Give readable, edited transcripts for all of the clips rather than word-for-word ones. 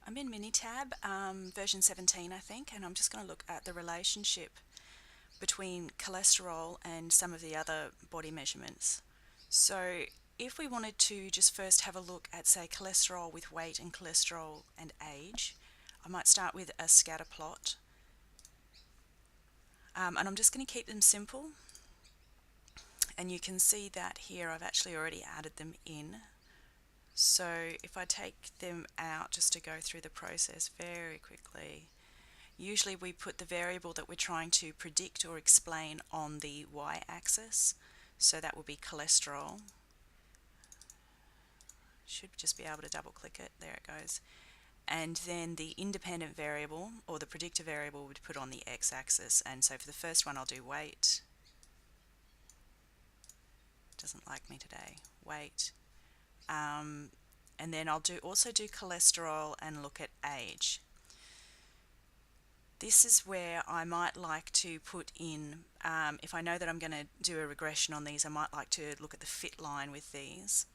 I'm in Minitab, version 17 I think, and I'm just going to look at the relationship between cholesterol and some of the other body measurements. So if we wanted to just first have a look at, say, cholesterol with weight and cholesterol and age, I might start with a scatter plot. And I'm just going to keep them simple. And you can see that here I've actually already added them in. So if I take them out just to go through the process very quickly, usually we put the variable that we're trying to predict or explain on the y-axis. So that will be cholesterol. Should just be able to double click it. There it goes. And then the independent variable or the predictor variable would put on the x-axis. And so for the first one I'll do weight. Doesn't like me today. Weight. And then I'll also do cholesterol and look at age. This is where I might like to put in, if I know that I'm going to do a regression on these, I might like to look at the fit line with these.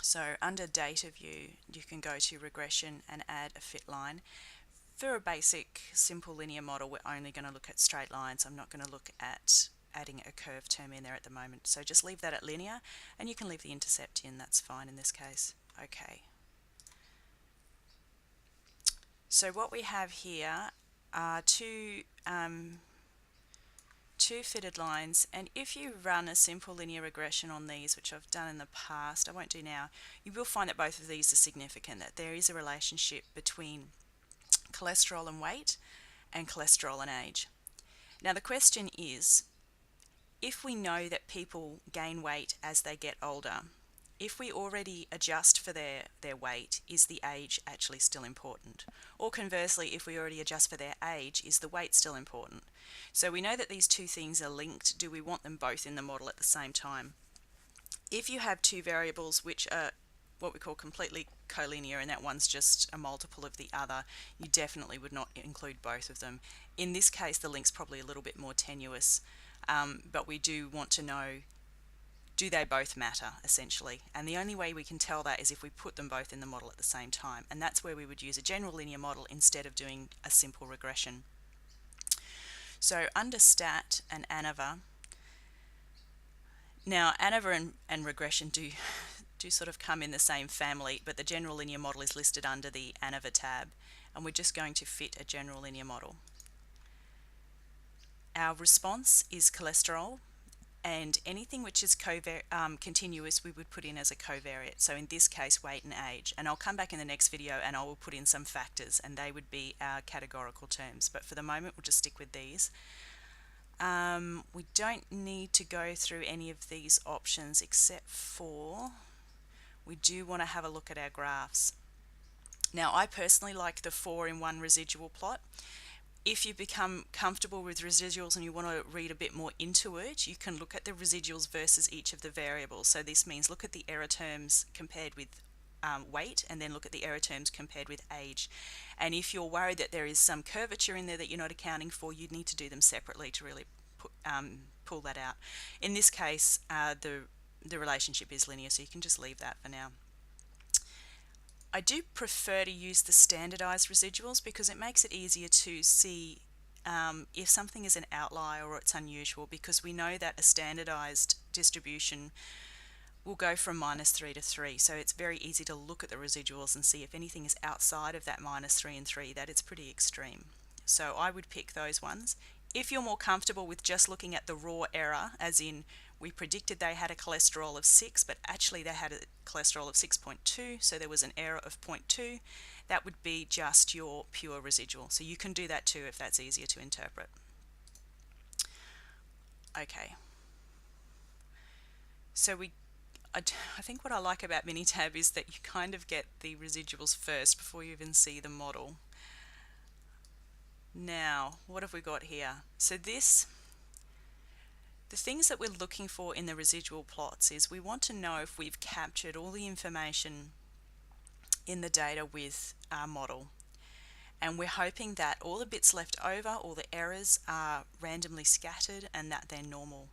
So under data view, you can go to regression and add a fit line. For a basic simple linear model, we're only going to look at straight lines. I'm not going to look at adding a curve term in there at the moment. So just leave that at linear, and you can leave the intercept in, that's fine in this case. Okay. So what we have here are two fitted lines, and if you run a simple linear regression on these, which I've done in the past, I won't do now, you will find that both of these are significant, that there is a relationship between cholesterol and weight and cholesterol and age. Now the question is, if we know that people gain weight as they get older, if we already adjust for their weight, is the age actually still important? Or conversely, if we already adjust for their age, is the weight still important? So we know that these two things are linked. Do we want them both in the model at the same time? If you have two variables which are what we call completely collinear, and that one's just a multiple of the other, you definitely would not include both of them. In this case, the link's probably a little bit more tenuous, but we do want to know, do they both matter, essentially? And the only way we can tell that is if we put them both in the model at the same time, and that's where we would use a general linear model instead of doing a simple regression. So under stat and ANOVA, now ANOVA and regression do sort of come in the same family, but the general linear model is listed under the ANOVA tab, and we're just going to fit a general linear model. Our response is cholesterol, and anything which is continuous we would put in as a covariate. So in this case, weight and age. And I'll come back in the next video and I will put in some factors, and they would be our categorical terms. But for the moment, we'll just stick with these. We don't need to go through any of these options except for we do want to have a look at our graphs. Now, I personally like the 4-in-1 residual plot. If you become comfortable with residuals and you want to read a bit more into it, you can look at the residuals versus each of the variables. So this means look at the error terms compared with weight, and then look at the error terms compared with age. And if you're worried that there is some curvature in there that you're not accounting for, you'd need to do them separately to really pull that out. In this case, the relationship is linear, so you can just leave that for now. I do prefer to use the standardized residuals because it makes it easier to see if something is an outlier or it's unusual, because we know that a standardized distribution will go from -3 to 3, so it's very easy to look at the residuals and see if anything is outside of that -3 and 3, that it's pretty extreme. So I would pick those ones. If you're more comfortable with just looking at the raw error, as in we predicted they had a cholesterol of 6, but actually they had a cholesterol of 6.2, so there was an error of 0.2, that would be just your pure residual. So you can do that too if that's easier to interpret. Okay. So I think what I like about Minitab is that you kind of get the residuals first before you even see the model. Now, what have we got here? So the things that we're looking for in the residual plots is we want to know if we've captured all the information in the data with our model. And we're hoping that all the bits left over, all the errors, are randomly scattered and that they're normal.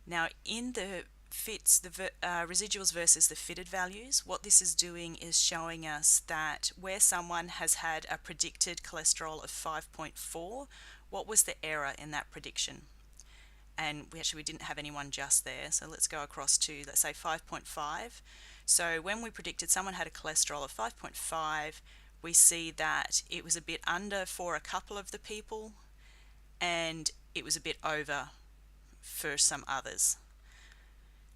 Now, in the fits the residuals versus the fitted values, what this is doing is showing us that where someone has had a predicted cholesterol of 5.4, what was the error in that prediction? And we didn't have anyone just there, so let's go across to, let's say, 5.5. So when we predicted someone had a cholesterol of 5.5, we see that it was a bit under for a couple of the people and it was a bit over for some others.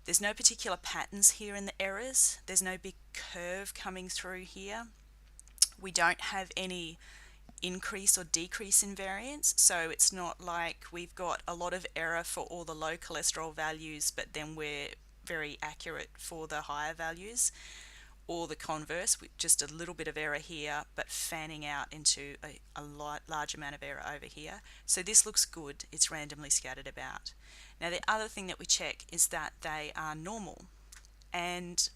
There's no particular patterns here in the errors. There's no big curve coming through here. We don't have any increase or decrease in variance, so it's not like we've got a lot of error for all the low cholesterol values but then we're very accurate for the higher values, or the converse, with just a little bit of error here but fanning out into a large amount of error over here. So this looks good, it's randomly scattered about. Now the other thing that we check is that they are normal, and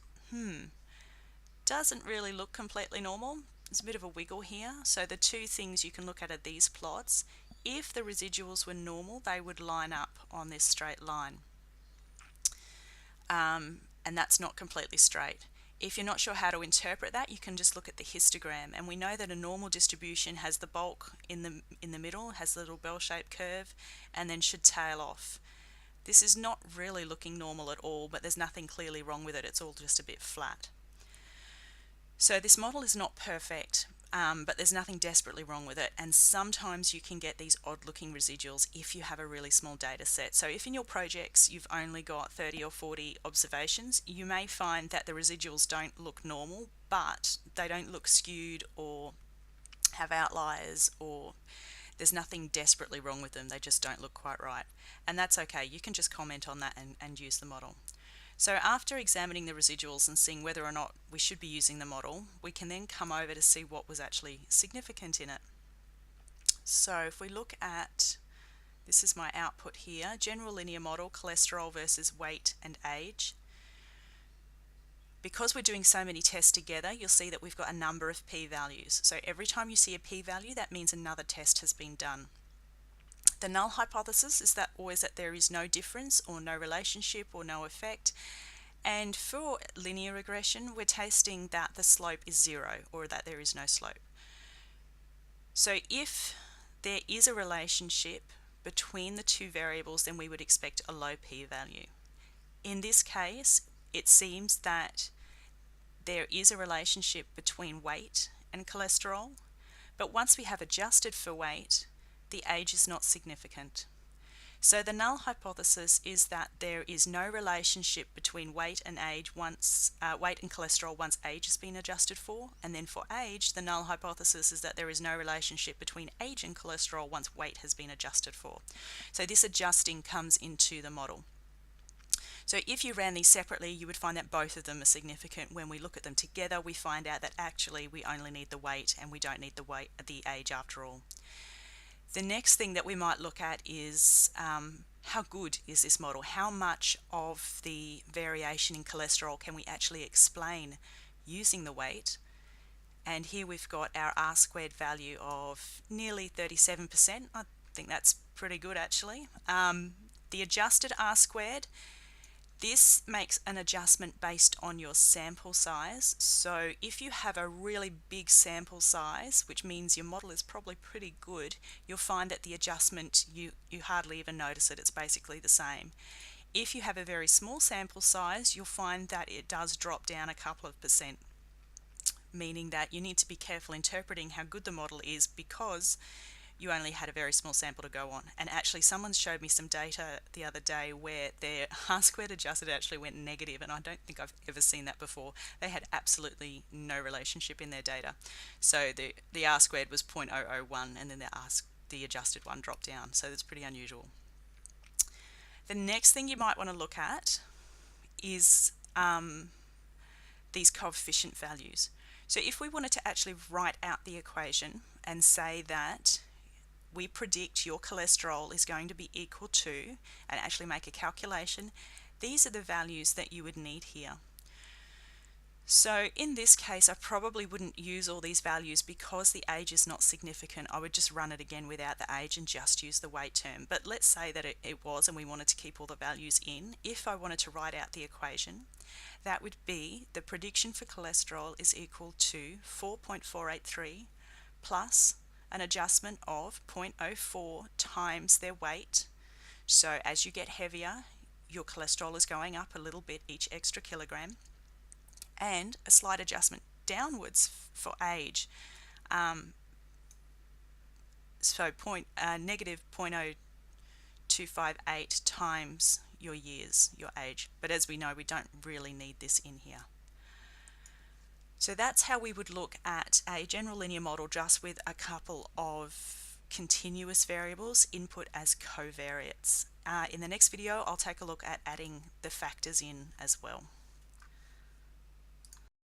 doesn't really look completely normal. There's a bit of a wiggle here. So the two things you can look at are these plots. If the residuals were normal, they would line up on this straight line. And that's not completely straight. If you're not sure how to interpret that, you can just look at the histogram, and we know that a normal distribution has the bulk in the middle, has a little bell-shaped curve, and then should tail off. This is not really looking normal at all, but there's nothing clearly wrong with it. It's all just a bit flat. So this model is not perfect, but there's nothing desperately wrong with it, and sometimes you can get these odd looking residuals if you have a really small data set. So if in your projects you've only got 30 or 40 observations, you may find that the residuals don't look normal, but they don't look skewed or have outliers, or there's nothing desperately wrong with them, they just don't look quite right. And that's okay, you can just comment on that and use the model. So after examining the residuals and seeing whether or not we should be using the model, we can then come over to see what was actually significant in it. So if we look at, this is my output here, general linear model, cholesterol versus weight and age. Because we're doing so many tests together, you'll see that we've got a number of p-values. So every time you see a p-value, that means another test has been done. The null hypothesis is that always that there is no difference or no relationship or no effect. And for linear regression, we're testing that the slope is 0 or that there is no slope. So if there is a relationship between the two variables, then we would expect a low p-value. In this case, it seems that there is a relationship between weight and cholesterol, but once we have adjusted for weight, the age is not significant. So the null hypothesis is that there is no relationship between weight and age weight and cholesterol once age has been adjusted for, and then for age, the null hypothesis is that there is no relationship between age and cholesterol once weight has been adjusted for. So this adjusting comes into the model. So if you ran these separately, you would find that both of them are significant. When we look at them together, we find out that actually we only need the weight and we don't need the age after all. The next thing that we might look at is how good is this model? How much of the variation in cholesterol can we actually explain using the weight? And here we've got our R-squared value of nearly 37%. I think that's pretty good actually. The adjusted R-squared, this makes an adjustment based on your sample size. So if you have a really big sample size, which means your model is probably pretty good, you'll find that the adjustment, you hardly even notice it. It's basically the same. If you have a very small sample size, you'll find that it does drop down a couple of percent, meaning that you need to be careful interpreting how good the model is because you only had a very small sample to go on. And actually someone showed me some data the other day where their R-squared adjusted actually went negative, and I don't think I've ever seen that before. They had absolutely no relationship in their data. So the R-squared was 0.001 and then the adjusted one dropped down. So that's pretty unusual. The next thing you might want to look at is these coefficient values. So if we wanted to actually write out the equation and say that we predict your cholesterol is going to be equal to, and actually make a calculation, these are the values that you would need here. So in this case, I probably wouldn't use all these values because the age is not significant. I would just run it again without the age and just use the weight term. But let's say that it was and we wanted to keep all the values in. If I wanted to write out the equation, that would be the prediction for cholesterol is equal to 4.483 plus an adjustment of 0.04 times their weight. So as you get heavier, your cholesterol is going up a little bit each extra kilogram, and a slight adjustment downwards for age. So negative 0.0258 times your years, your age. But as we know, we don't really need this in here. So that's how we would look at a general linear model just with a couple of continuous variables input as covariates. In the next video, I'll take a look at adding the factors in as well.